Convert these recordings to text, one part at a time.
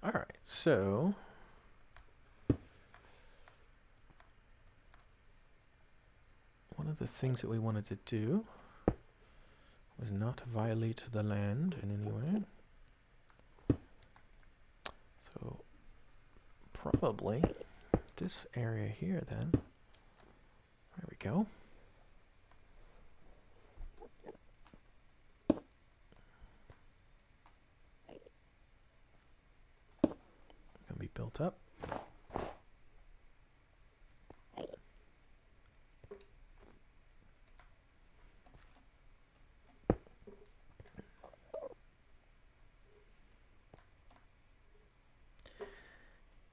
All right, so one of the things that we wanted to do was not violate the land in any way. So probably this area here then. There we go. Gonna be built up.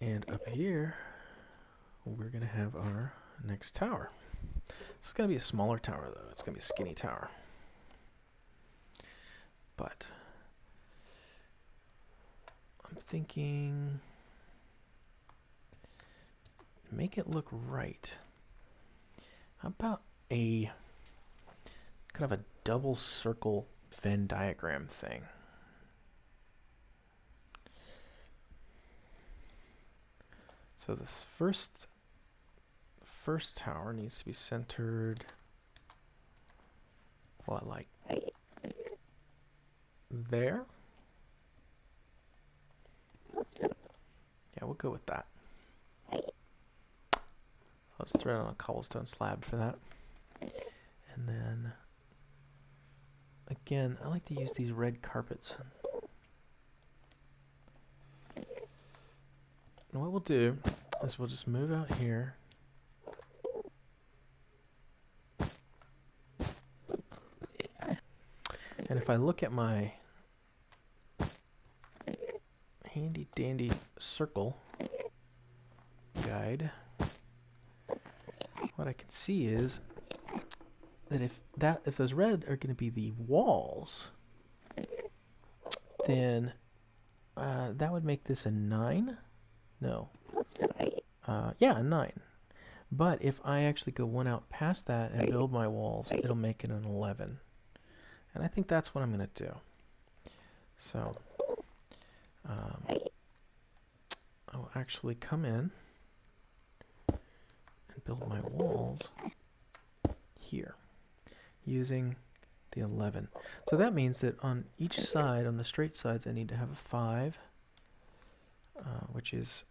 And up here, we're going to have our next tower. It's going to be a smaller tower, though. It's going to be a skinny tower. But I'm thinking, make it look right. How about a kind of a double circle Venn diagram thing? So this first tower needs to be centered, what, like there? Yeah, we'll go with that. So I'll just throw it on a cobblestone slab for that. And then, again, I like to use these red carpets. And what we'll do is we'll just move out here. And if I look at my handy dandy circle guide, what I can see is that if those red are going to be the walls, then that would make this a 9. No. Yeah, a 9. But if I actually go one out past that and build my walls, it'll make it an 11. And I think that's what I'm going to do. So I'll actually come in and build my walls here using the 11. So that means that on each side, on the straight sides, I need to have a 5, which is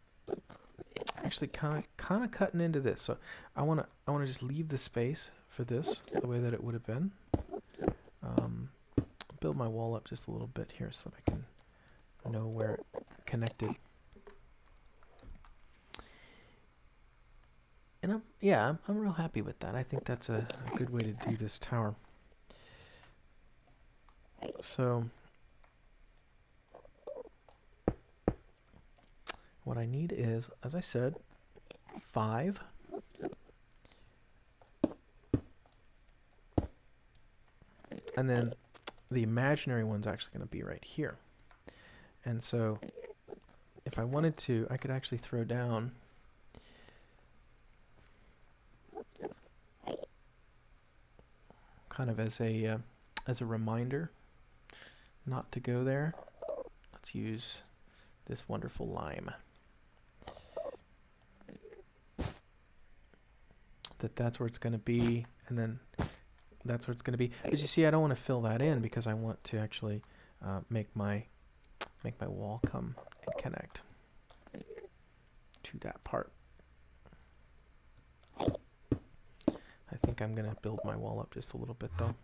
actually kind of cutting into this. So I want to just leave the space for this the way that it would have been. Build my wall up just a little bit here so that I can know where it connected. And I'm real happy with that. I think that's a good way to do this tower. So what I need is, as I said, 5. And then the imaginary one's actually going to be right here. And so if I wanted to, I could actually throw down kind of as a reminder not to go there. Let's use this wonderful lime. That's where it's going to be, and then that's where it's going to be. But you see, I don't want to fill that in because I want to actually make my wall come and connect to that part. I think I'm going to build my wall up just a little bit, though.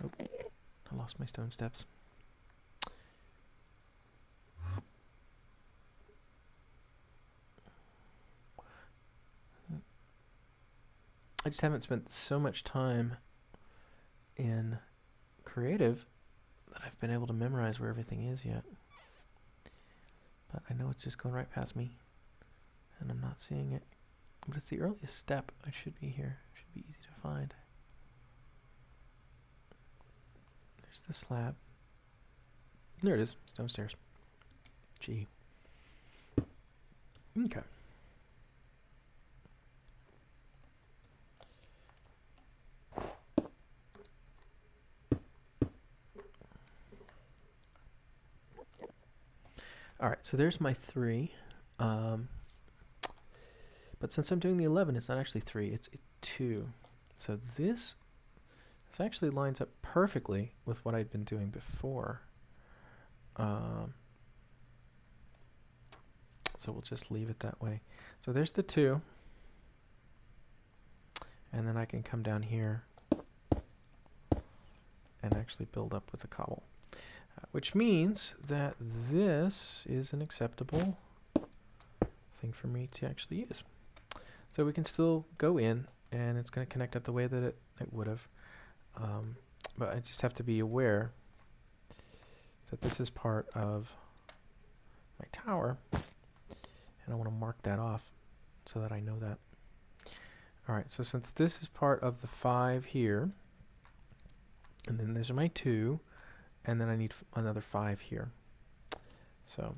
Oh, I lost my stone steps. I just haven't spent so much time in creative that I've been able to memorize where everything is yet. But I know it's just going right past me, and I'm not seeing it. But it's the earliest step. I should be here. It should be easy to find. There's the slab. There it is. It's downstairs. Gee. Okay. All right, so there's my 3. But since I'm doing the 11, it's not actually 3, it's 2. So this actually lines up perfectly with what I'd been doing before. So we'll just leave it that way. So there's the 2. And then I can come down here and actually build up with a cobble. Which means that this is an acceptable thing for me to actually use. So we can still go in, and it's going to connect up the way that it would have. But I just have to be aware that this is part of my tower, and I want to mark that off so that I know that. Alright, so since this is part of the 5 here, and then these are my 2, and then I need another 5 here. So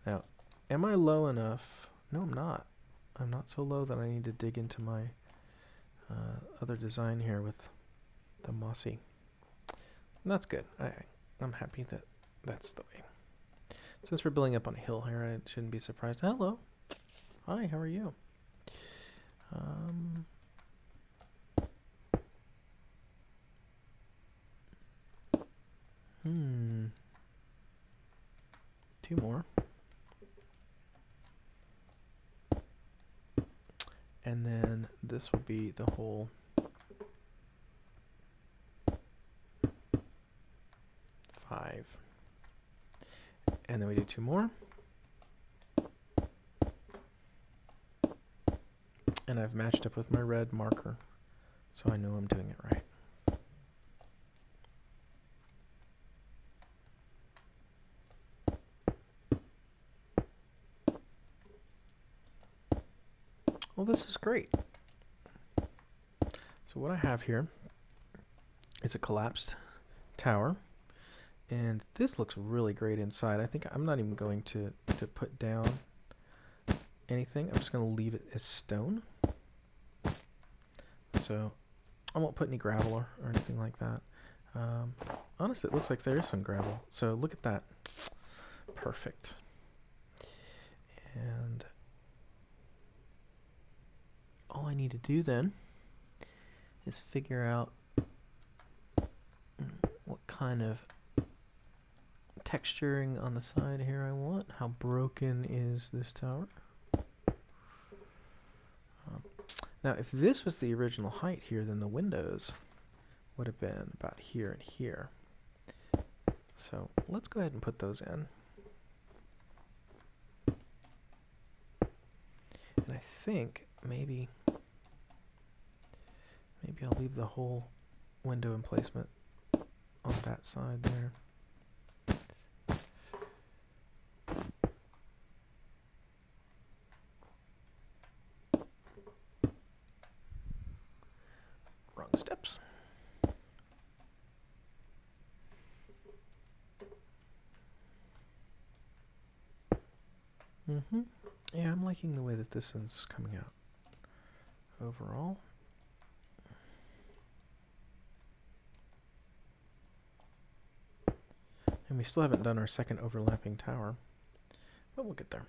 now, am I low enough? No, I'm not. I'm not so low that I need to dig into my other design here with the mossy. And that's good. I'm happy that that's the way. Since we're building up on a hill here, I shouldn't be surprised. Hello. Hi, how are you? 2 more. And then this will be the whole 5. And then we do 2 more. And I've matched up with my red marker, so I know I'm doing it right. Well, this is great. So what I have here is a collapsed tower. And this looks really great inside. I think I'm not even going to put down anything. I'm just going to leave it as stone. So I won't put any gravel or anything like that. Honestly, it looks like there is some gravel. So look at that. Perfect. And all I need to do then is figure out what kind of texturing on the side here I want. How broken is this tower? Now, if this was the original height here, then the windows would have been about here and here. So let's go ahead and put those in. And I think maybe I'll leave the whole window emplacement on that side there. Wrong steps. Yeah, I'm liking the way that this is coming out overall. And we still haven't done our second overlapping tower, but we'll get there.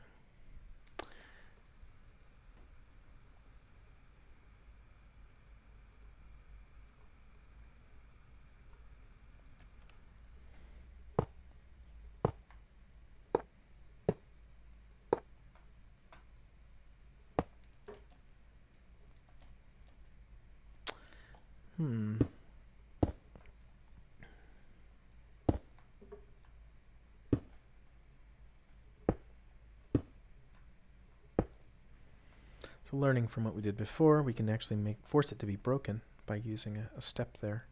So learning from what we did before, we can actually force it to be broken by using a step there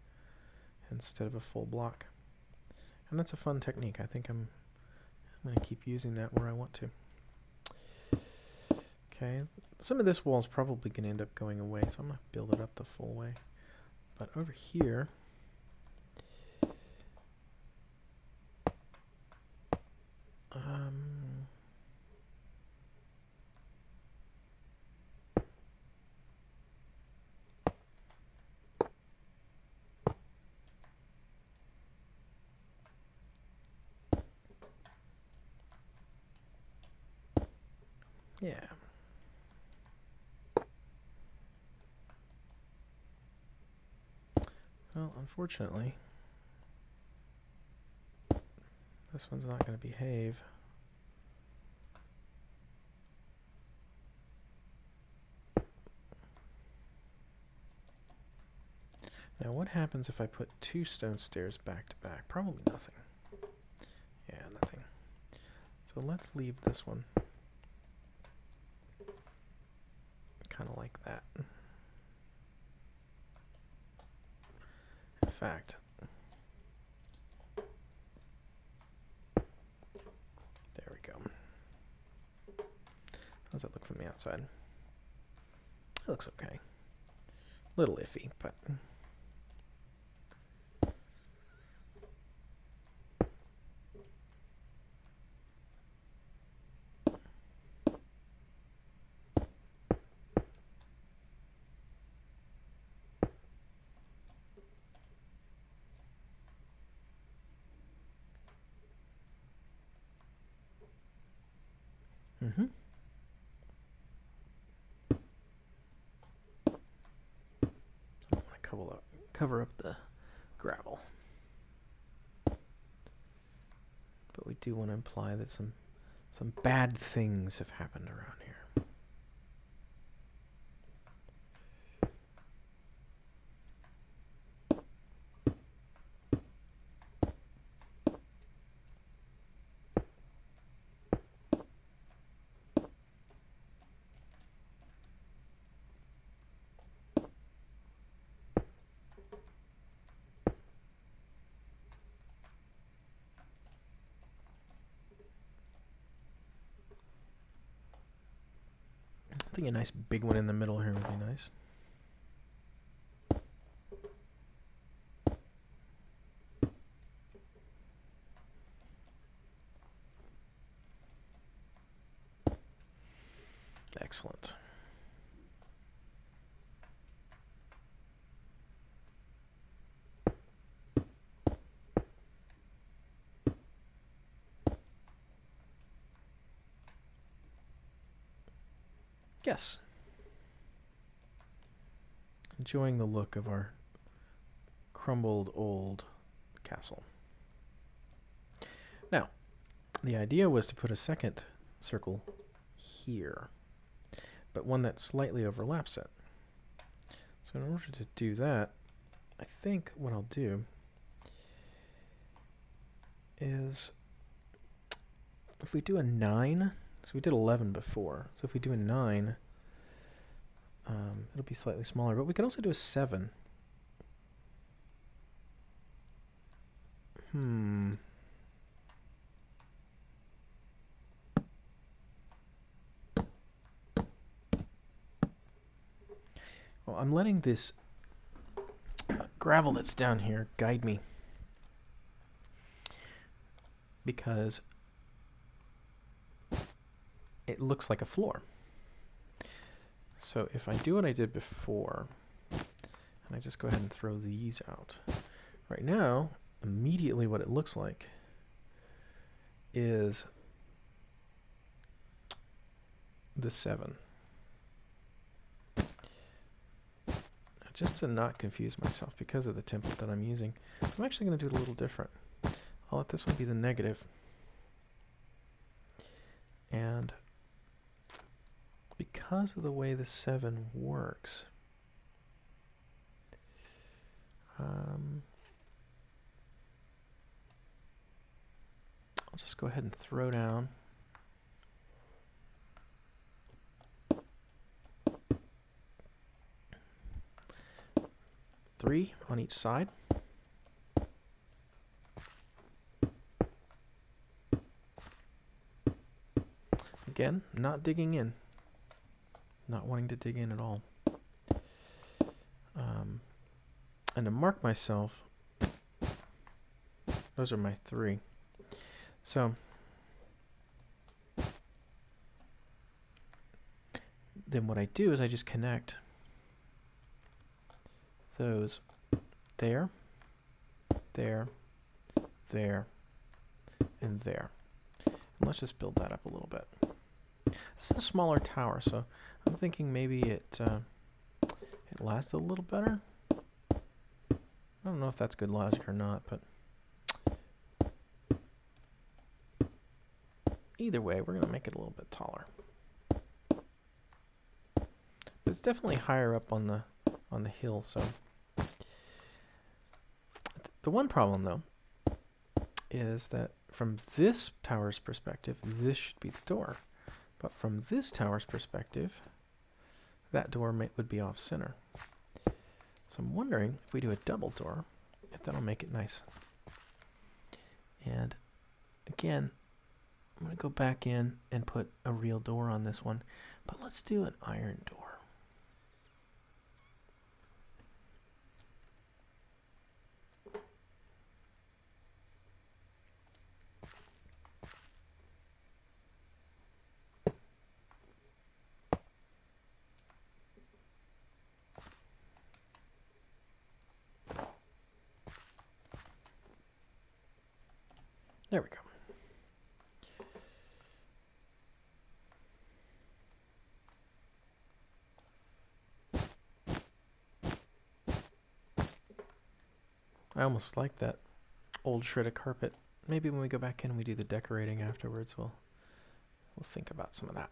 instead of a full block. And that's a fun technique. I think I'm going to keep using that where I want to. Okay, some of this wall is probably going to end up going away, so I'm going to build it up the full way. But over here, Yeah. Well, unfortunately, this one's not going to behave. Now, what happens if I put 2 stone stairs back to back? Probably nothing. Yeah, nothing. So let's leave this one kind of like that. In fact, there we go. How does that look from the outside? It looks okay. A little iffy, but... Mm-hmm. I want to cover up the gravel. But we do want to imply that some bad things have happened around here. I think a nice big one in the middle here would be nice. Excellent. Yes. Enjoying the look of our crumbled old castle. Now, the idea was to put a second circle here, but one that slightly overlaps it. So in order to do that, I think what I'll do is, if we do a 9, so we did 11 before, so if we do a 9, it'll be slightly smaller, but we can also do a 7. Well, I'm letting this gravel that's down here guide me, because it looks like a floor. So if I do what I did before, and I just go ahead and throw these out, right now, immediately what it looks like is the 7. Just to not confuse myself because of the template that I'm using, I'm actually going to do it a little different. I'll let this one be the negative. And because of the way the 7 works, I'll just go ahead and throw down three on each side. Again, not digging in. Not wanting to dig in at all. And to mark myself, those are my 3. So then what I do is I just connect those there, there, there, and there. And let's just build that up a little bit. This is a smaller tower, so I'm thinking maybe it lasts a little better. I don't know if that's good logic or not, but either way, we're going to make it a little bit taller. But it's definitely higher up on the hill, so the one problem though is that from this tower's perspective, this should be the door. But from this tower's perspective, that door would be off center. So I'm wondering if we do a double door, if that'll make it nice. And again, I'm going to go back in and put a real door on this one, but let's do an iron door. There we go. I almost like that old shredded carpet. Maybe when we go back in and we do the decorating afterwards, we'll think about some of that.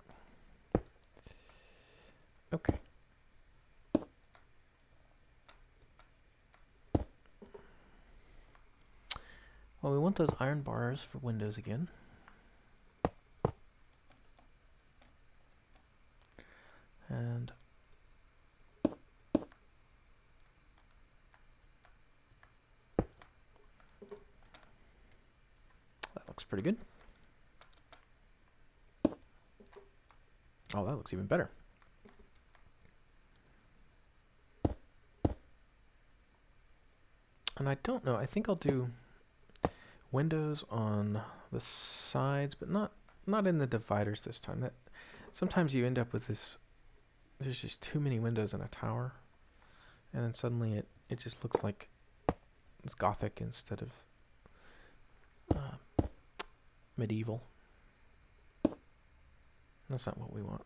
Okay. Well, we want those iron bars for windows again. And that looks pretty good. Oh, that looks even better. And I don't know, I think I'll do windows on the sides, but not in the dividers this time. That sometimes you end up with this, there's just too many windows in a tower, and then suddenly it just looks like it's Gothic instead of medieval. That's not what we want.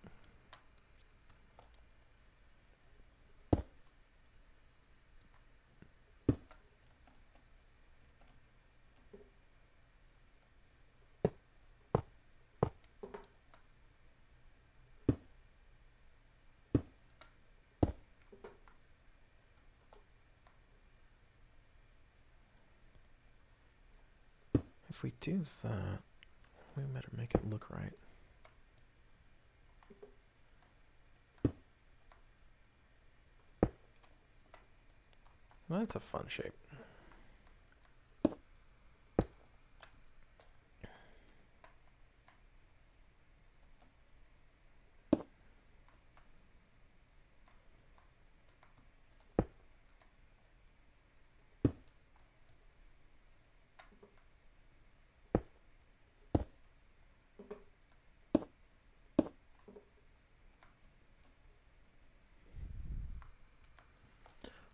If we do that, we better make it look right. Well, that's a fun shape.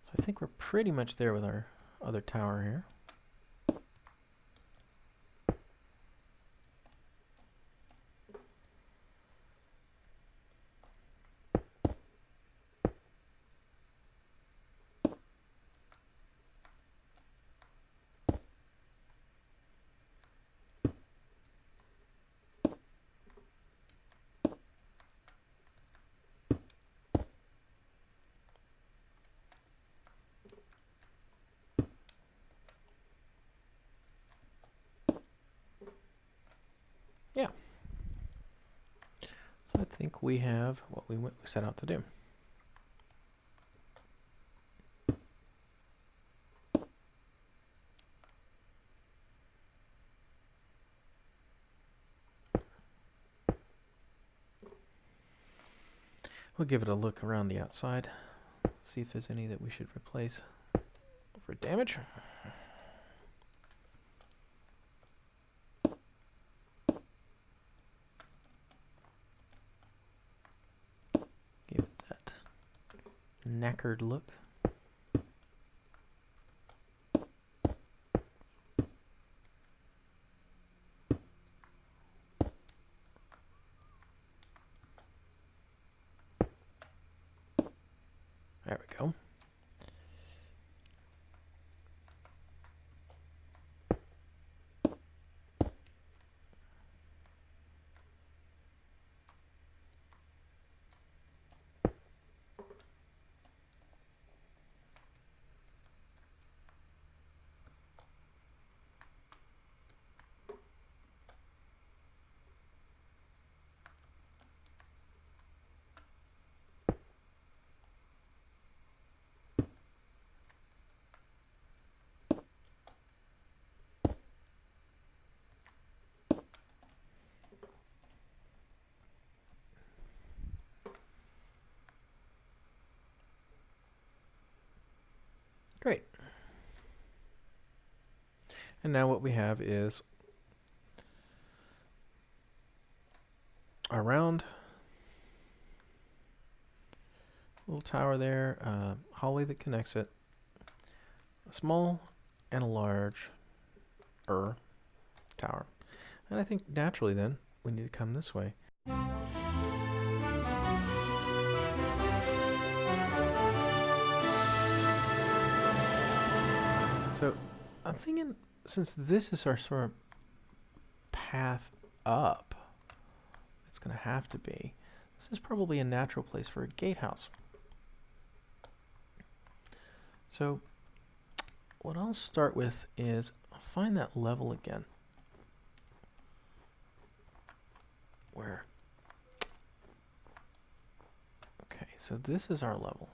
So I think we're pretty much there with our other tower here. Yeah. So I think we have what we set out to do. We'll give it a look around the outside, see if there's any that we should replace for damage. Give it that knackered look. There we go. Great. And now what we have is our round little tower there, hallway that connects it, a small and a large tower. And I think naturally then we need to come this way. So I'm thinking, since this is our sort of path up, it's going to have to be, this is probably a natural place for a gatehouse. So what I'll start with is I'll find that level again. Where? Okay, so this is our level.